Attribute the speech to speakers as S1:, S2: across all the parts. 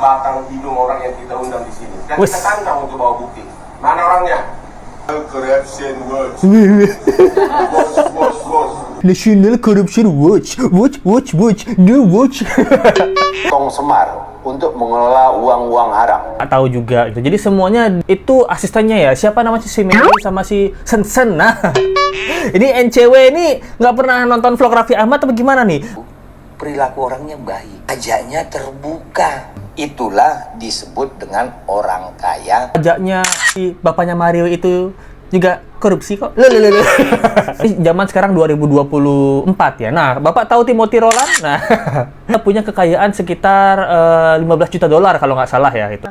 S1: batang hidung orang yang kita undang di sini. Dan kita tantang untuk bawa bukti. Mana orangnya? Corruption Watch. Bos.
S2: National Corruption Watch. The watch.
S3: Tong Semar untuk mengelola uang-uang haram.
S2: Nggak tahu juga gitu. Jadi semuanya itu asistennya ya. Siapa namanya si Mary sama si Sen. Nah, ini NCW ini nggak pernah nonton vlog Raffi Ahmad atau gimana nih?
S3: Perilaku orangnya baik, pajaknya terbuka. Itulah disebut dengan orang kaya.
S2: Pajaknya si bapaknya Mario itu juga korupsi kok. Zaman sekarang 2024 ya. Nah, Bapak tahu Timothy Roland? Nah, dia punya kekayaan sekitar $15 juta kalau nggak salah ya itu.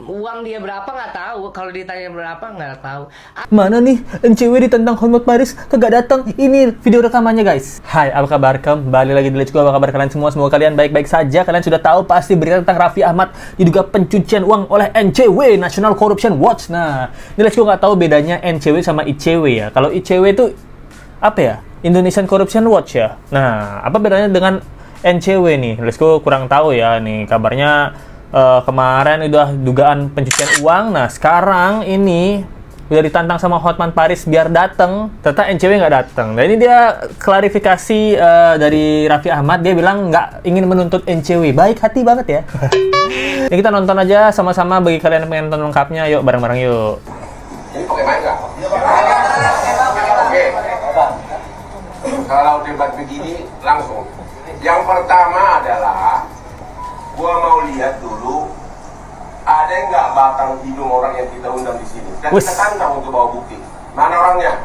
S4: Uang dia berapa nggak tahu. Kalau ditanya berapa nggak tahu.
S2: Mana nih NCW ditentang Hotmart Paris kagak datang? Ini video rekamannya guys. Hai, apa kabar? Kembali lagi di Let's Go. Apa kabar kalian semua? Semoga kalian baik-baik saja. Kalian sudah tahu pasti berita tentang Raffi Ahmad diduga pencucian uang oleh NCW, National Corruption Watch. Nah, ini Let's Go nggak tahu bedanya NCW sama ICW ya. Kalau ICW itu apa ya? Indonesian Corruption Watch ya. Nah, apa bedanya dengan NCW nih? Let's Go kurang tahu ya. Nih kabarnya kemarin udah dugaan pencucian uang. Nah sekarang ini udah ditantang sama Hotman Paris biar dateng, ternyata NCW nggak dateng. Nah ini dia klarifikasi dari Raffi Ahmad. Dia bilang nggak ingin menuntut NCW. Baik hati banget ya. Ini kita nonton aja sama-sama. Bagi kalian yang pengen nonton lengkapnya, yuk bareng-bareng yuk.
S1: Ini pakai mic nggak? Oke. Kalau debat begini langsung. Yang pertama adalah gua mau lihat dulu ada nggak batang hidung orang yang kita undang di sini. Dan kita tantang untuk bawa bukti. Mana orangnya?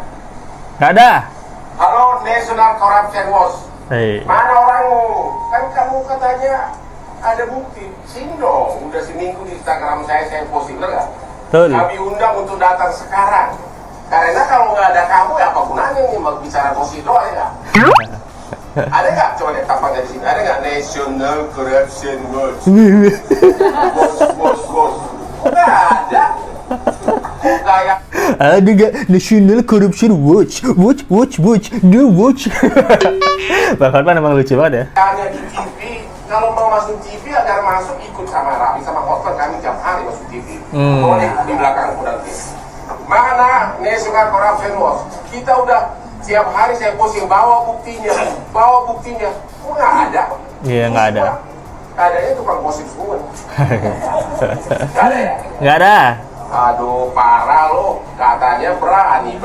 S2: Nggak ada.
S1: Halo National Corruption Watch.
S2: Hey.
S1: Mana orangmu? Kan kamu katanya ada bukti. Sini dong. Udah seminggu di Instagram saya posting, bener nggak?
S2: Betul.
S1: Kami undang untuk datang sekarang. Karena kalau nggak ada kamu ya apa gunanya nih mau bicara posisi doang ya? Ada nggak? Coba deh tampangnya di sini. Ada nggak National Corruption Watch? Bos. Nggak ada. Kayak
S2: Ada nggak National Corruption Watch? The watch. Bang Hotman emang lucu banget ya.
S1: hanya di TV. Kalau mau masuk TV agar masuk ikut sama Raffi sama Hotman, kami tiap hari masuk TV. Boleh di belakang nanti. Mana National Corruption Watch? Kita udah tiap hari saya posting bawa buktinya. Kok nggak ada?
S2: Iya nggak ada.
S1: Adanya tukang posting semua. Nggak ada ya?
S2: Nggak ada.
S1: Aduh parah lo. Katanya berani.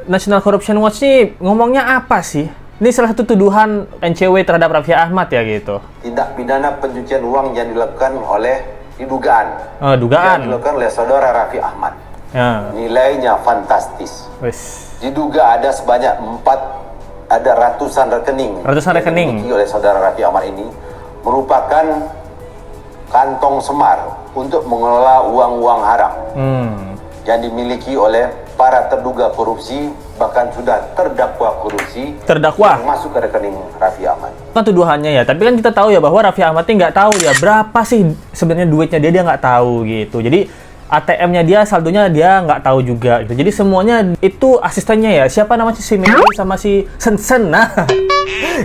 S2: National Corruption Watch ini ngomongnya apa sih? Ini salah satu tuduhan NCW terhadap Raffi Ahmad ya gitu.
S3: Tindak pidana pencucian uang yang dilakukan oleh dugaan.
S2: Dugaan.
S3: Yang dilakukan oleh saudara Raffi Ahmad.
S2: Ya.
S3: Nilainya fantastis.
S2: Wes.
S3: Diduga ada sebanyak ada ratusan rekening.
S2: Ratusan rekening.
S3: Yang dimiliki oleh saudara Raffi Ahmad ini merupakan kantong semar untuk mengelola uang-uang haram yang dimiliki oleh para terduga korupsi, bahkan sudah terdakwa korupsi. Yang masuk ke rekening Raffi Ahmad.
S2: Kan tuduhannya ya, tapi kan kita tahu ya bahwa Raffi Ahmad ini nggak tahu ya berapa sih sebenarnya duitnya dia nggak tahu gitu. Jadi ATM-nya dia, saldonya dia nggak tahu juga gitu. Jadi semuanya itu asistennya ya. Siapa namanya si Mary sama si Sen. Nah,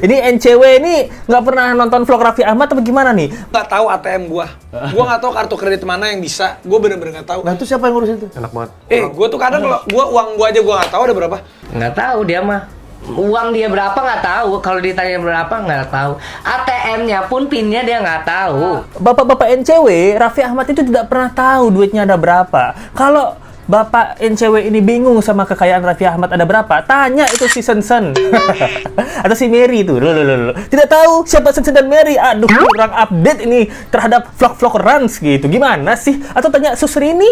S2: ini NCW ini nggak pernah nonton vlog Raffi Ahmad atau gimana nih?
S5: Nggak tahu ATM gua nggak tahu kartu kredit mana yang bisa. Gua bener-bener nggak tahu.
S2: Nah itu siapa yang ngurusin itu? Enak banget.
S5: Gua tuh kadang kalau uang gua aja gua nggak tahu ada berapa.
S4: Nggak tahu dia mah. Uang dia berapa nggak tahu. Kalau ditanya berapa nggak tahu. ATM-nya pun PIN-nya dia nggak tahu.
S2: Bapak-bapak NCW, Raffi Ahmad itu tidak pernah tahu duitnya ada berapa. Kalau Bapak NCW ini bingung sama kekayaan Raffi Ahmad ada berapa, tanya itu si Sen. Atau si Mary itu. Loh. Tidak tahu siapa Sen dan Mary. Aduh, kurang update ini terhadap vlog-vlog Rans gitu. Gimana sih? Atau tanya Susrini?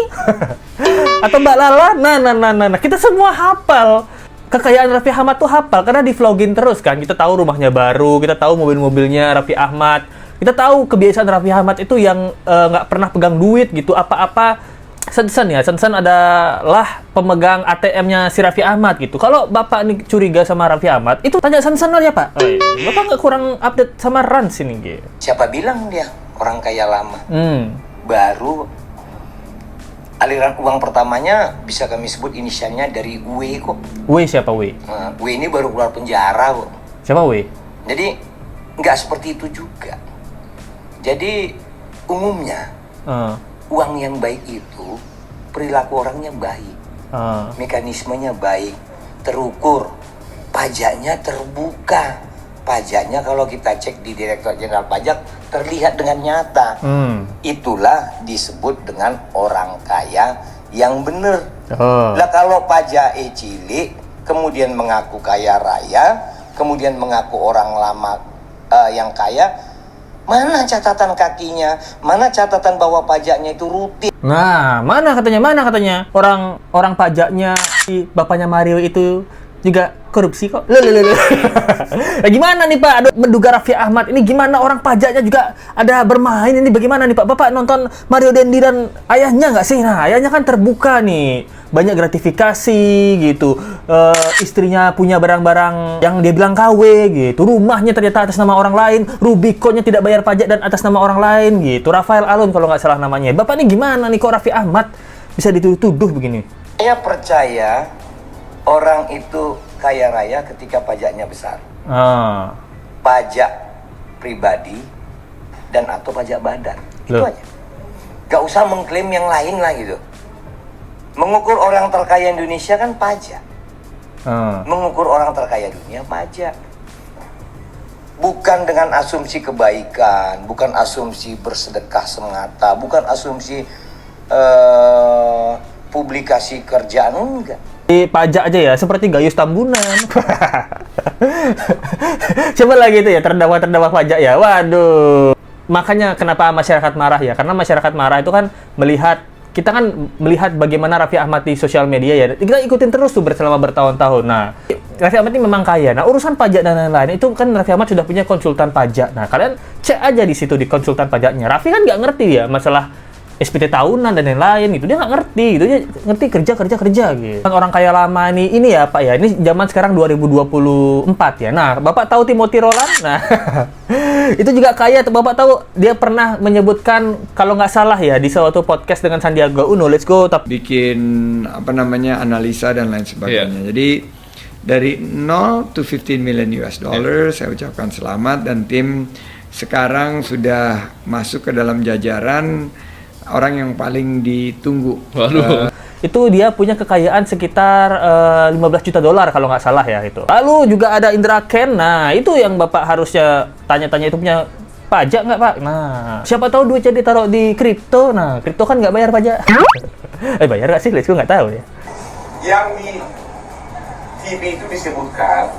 S2: Atau Mbak Lala? Nah. Kita semua hafal. Kekayaan Raffi Ahmad tuh hafal karena di vlogin terus kan. Kita tahu rumahnya baru, kita tahu mobil-mobilnya Raffi Ahmad. Kita tahu kebiasaan Raffi Ahmad itu yang nggak pernah pegang duit gitu. Apa-apa Sen ya. Sen adalah pemegang ATM-nya si Raffi Ahmad gitu. Kalau Bapak nih curiga sama Raffi Ahmad, itu tanya Sen aja Pak. Bapak nggak kurang update sama Rans ini gitu.
S3: Siapa bilang dia orang kaya lama? Baru aliran uang pertamanya bisa kami sebut inisialnya dari W kok.
S2: W siapa W?
S3: W ini baru keluar penjara kok.
S2: Siapa W?
S3: Jadi nggak seperti itu juga. Jadi
S6: umumnya uang yang baik itu perilaku orangnya baik, mekanismenya baik, terukur, pajaknya terbuka. Pajaknya kalau kita cek di Direktorat Jenderal Pajak terlihat dengan nyata. Itulah disebut dengan orang kaya yang benar. Lah kalau pajak cilik kemudian mengaku kaya raya, kemudian mengaku orang lama yang kaya, mana catatan kakinya? Mana catatan bahwa pajaknya itu rutin?
S2: Nah, mana katanya orang pajaknya si bapaknya Mario itu juga korupsi kok. Nah, gimana nih Pak? Aduh, menduga Raffi Ahmad ini gimana orang pajaknya juga ada bermain ini bagaimana nih Pak? Bapak nonton Mario Dendi dan ayahnya nggak sih? Nah, ayahnya kan terbuka nih, banyak gratifikasi gitu. Istrinya punya barang-barang yang dia bilang KW gitu. Rumahnya ternyata atas nama orang lain, Rubicon-nya tidak bayar pajak dan atas nama orang lain gitu. Rafael Alun kalau nggak salah namanya. Bapak ini gimana nih kok Raffi Ahmad bisa dituduh begini?
S6: Saya percaya orang itu kaya raya ketika pajaknya besar. Pajak pribadi dan atau pajak badan. Itu aja. Gak usah mengklaim yang lain lah gitu. Mengukur orang terkaya Indonesia kan pajak. Mengukur orang terkaya dunia pajak. Bukan dengan asumsi kebaikan, bukan asumsi bersedekah semata, bukan asumsi publikasi kerjaan, enggak.
S2: Di pajak aja ya, seperti Gayus Tambunan. Coba lagi itu ya, terdakwa pajak ya. Waduh. Makanya kenapa masyarakat marah ya? Karena masyarakat marah itu kan kita kan melihat bagaimana Raffi Ahmad di sosial media ya. Kita ikutin terus tuh selama bertahun-tahun. Nah, Raffi Ahmad ini memang kaya. Nah, urusan pajak dan lain-lain itu kan Raffi Ahmad sudah punya konsultan pajak. Nah, kalian cek aja di situ di konsultan pajaknya. Raffi kan nggak ngerti ya masalah SPT tahunan dan lain-lain gitu, dia nggak ngerti gitu, dia ngerti kerja gitu. Orang kaya lama ini ya Pak ya, ini zaman sekarang 2024 ya. Nah, Bapak tahu Timothy Roland? Nah, itu juga kaya. Bapak tahu dia pernah menyebutkan kalau nggak salah ya di suatu podcast dengan Sandiaga Uno, let's go.
S7: Bikin analisa dan lain sebagainya. Jadi dari 0 to 15 million US dollar, saya ucapkan selamat dan tim sekarang sudah masuk ke dalam jajaran orang yang paling ditunggu.
S2: Waduh. Itu dia punya kekayaan sekitar 15 juta dolar kalau nggak salah ya itu. Lalu juga ada Indra Ken. Nah, itu yang Bapak harusnya tanya-tanya, itu punya pajak nggak Pak? Nah, siapa tahu duitnya ditaruh di kripto. Nah, kripto kan nggak bayar pajak. Bayar nggak sih? Let's go, nggak tahu ya.
S1: Yang di TV itu disebutkan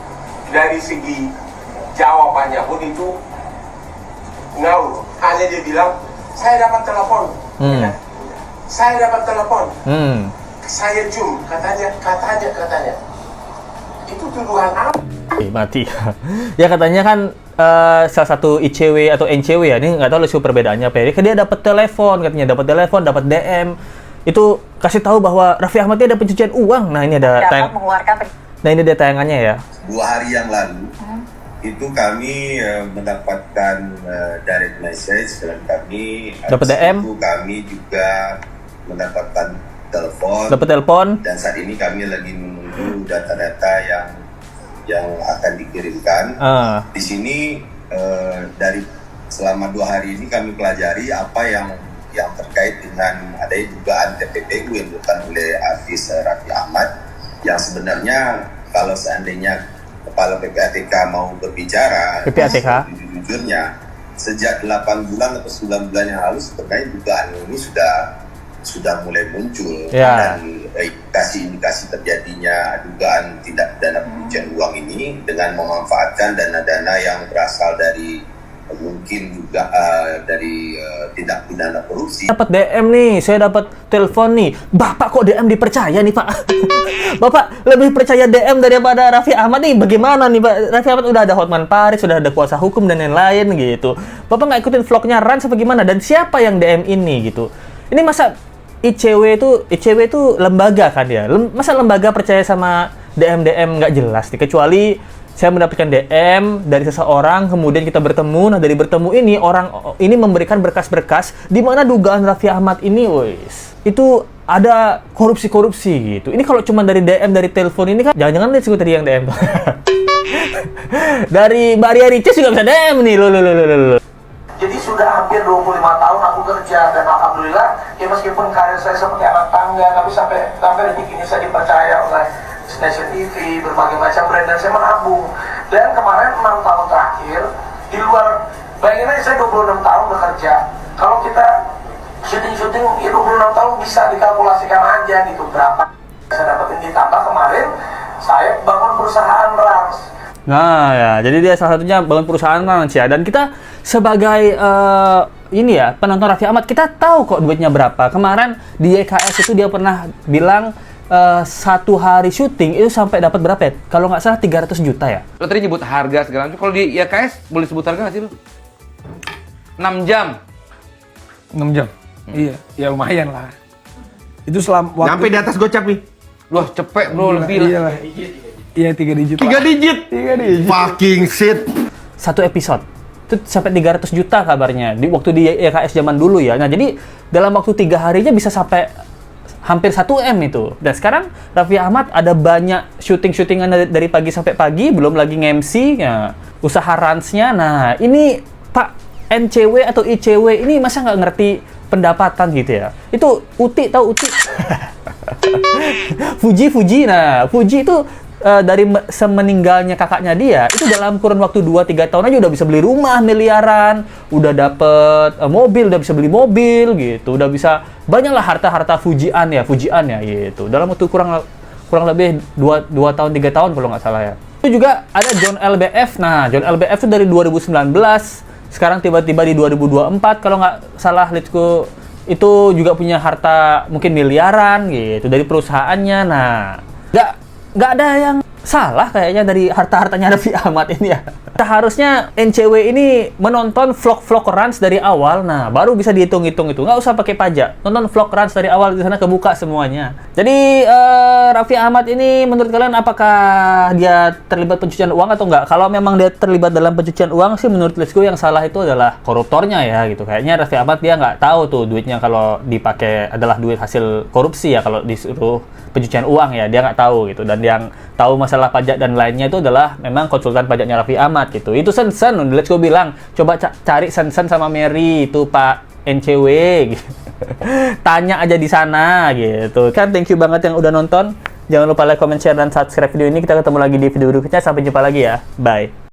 S1: dari segi jawabannya pun itu ngawur. Hanya dia bilang, saya dapat telepon. Saya dapat telepon. Saya zoom, katanya. Itu tuduhan apa?
S2: Mati. Ya katanya kan salah satu ICW atau NCW ya, ini nggak tahu lesio perbedaannya apa ya. Dia dapat telepon, katanya dapat DM. Itu kasih tahu bahwa Raffi Ahmad ada pencucian uang. Nah, ini ada ini ada tayangannya ya.
S3: 2 hari yang lalu itu kami mendapatkan direct message dan kami
S2: dapat DM.
S3: Kami juga mendapatkan
S2: telepon.
S3: Dan saat ini kami lagi menunggu data-data yang akan dikirimkan.
S2: Di
S3: sini dari selama 2 hari ini kami pelajari apa yang terkait dengan adanya dugaan TPPU yang dilakukan oleh artis Raffi Ahmad, yang sebenarnya kalau seandainya Kepala PPATK mau berbicara, jujurnya sejak 8 bulan atau 9 bulan yang lalu sebenarnya dugaan ini sudah mulai muncul dan indikasi terjadinya dugaan tindak pidana pencucian uang ini dengan memanfaatkan dana-dana yang berasal dari mungkin juga dari tindak pidana korupsi.
S2: Dapat DM nih, saya dapat telepon nih. Bapak kok DM dipercaya nih Pak? Bapak lebih percaya DM daripada Raffi Ahmad nih? Bagaimana nih Pak? Raffi Ahmad udah ada Hotman Paris, sudah ada kuasa hukum dan lain-lain gitu. Bapak nggak ikutin vlognya Rans apa gimana? Dan siapa yang DM ini gitu? Ini masa ICW itu lembaga kan ya? Masa lembaga percaya sama DM nggak jelas nih? Kecuali saya mendapatkan DM dari seseorang, kemudian kita bertemu. Nah, dari bertemu ini, orang ini memberikan berkas-berkas di mana dugaan Raffi Ahmad ini, itu ada korupsi gitu. Ini kalau cuma dari DM, dari telepon ini kan, jangan-jangan lihat tadi yang DM tuh. Dari Mbak Ria Ricis juga bisa DM nih, loh.
S8: Jadi sudah hampir 25 tahun aku kerja, dan alhamdulillah ya meskipun karir saya seperti anak tangga, tapi sampai detik ini saya dipercaya oleh Stasiun TV, berbagai macam brand, dan saya menabung. Dan kemarin 6 tahun terakhir di luar, bayangin aja saya 26 tahun bekerja. Kalau kita syuting ya 26 tahun bisa dikalkulasikan aja gitu berapa saya dapetin, ditambah kemarin saya bangun perusahaan Rans.
S2: Nah ya, jadi dia salah satunya bangun perusahaan Rans ya. Dan kita sebagai ini ya, penonton Raffi Ahmad, kita tahu kok duitnya berapa. Kemarin di YKS itu dia pernah bilang satu hari syuting itu sampai dapat berapa ya? Kalau nggak salah 300 juta ya.
S9: Lo tadi nyebut harga segala macam. Kalau di YKS boleh sebut harga nggak sih lo? 6 jam.
S5: 6 jam. Iya, ya lumayan lah. Itu selama waktu
S10: Nyampe di atas gocap nih.
S9: Loh, cepet bro, lebih lah.
S5: Iya, 3 digit.
S10: 3 digit. Fucking shit.
S2: Satu episode itu sampai 300 juta kabarnya di waktu di YKS zaman dulu ya. Nah, jadi dalam waktu 3 harinya bisa sampai hampir 1 M itu. Dan sekarang Raffi Ahmad ada banyak syuting-syutingan dari pagi sampai pagi, belum lagi nge-MC ya, usaha Ransnya. Nah, ini Pak NCW atau ICW ini masa nggak ngerti pendapatan gitu ya? Itu Uti, tahu Uti? Fuji. Nah, Fuji itu dari semeninggalnya kakaknya dia, itu dalam kurun waktu 2-3 tahun aja udah bisa beli rumah miliaran, udah dapet mobil, udah bisa beli mobil gitu, udah bisa banyak lah harta-harta Fujian ya gitu. Dalam waktu kurang lebih 2 tahun 3 tahun kalau nggak salah ya. Itu juga ada John LBF. Nah, John LBF itu dari 2019, sekarang tiba-tiba di 2024 kalau nggak salah Litsko itu juga punya harta mungkin miliaran gitu dari perusahaannya. Nah, nggak ada yang salah kayaknya dari harta-hartanya Raffi Ahmad ini ya. Seharusnya NCW ini menonton vlog-vlog Rans dari awal, nah baru bisa dihitung-hitung itu. Nggak usah pakai pajak, nonton vlog Rans dari awal, di sana kebuka semuanya. Jadi Raffi Ahmad ini menurut kalian apakah dia terlibat pencucian uang atau nggak? Kalau memang dia terlibat dalam pencucian uang sih, menurut Let's Go yang salah itu adalah koruptornya ya gitu. Kayaknya Raffi Ahmad dia nggak tahu tuh duitnya kalau dipakai adalah duit hasil korupsi ya, kalau disuruh pencucian uang ya dia nggak tahu gitu. Dan yang tahu masalah pajak dan lainnya itu adalah memang konsultan pajaknya Raffi Ahmad gitu. Itu Sen-Sen, Let's Go bilang coba cari Sen-Sen sama Mary itu Pak NCW gitu. Tanya aja di sana gitu kan. Thank you banget yang udah nonton, jangan lupa like, comment, share, dan subscribe video ini. Kita ketemu lagi di video berikutnya, sampai jumpa lagi ya, bye.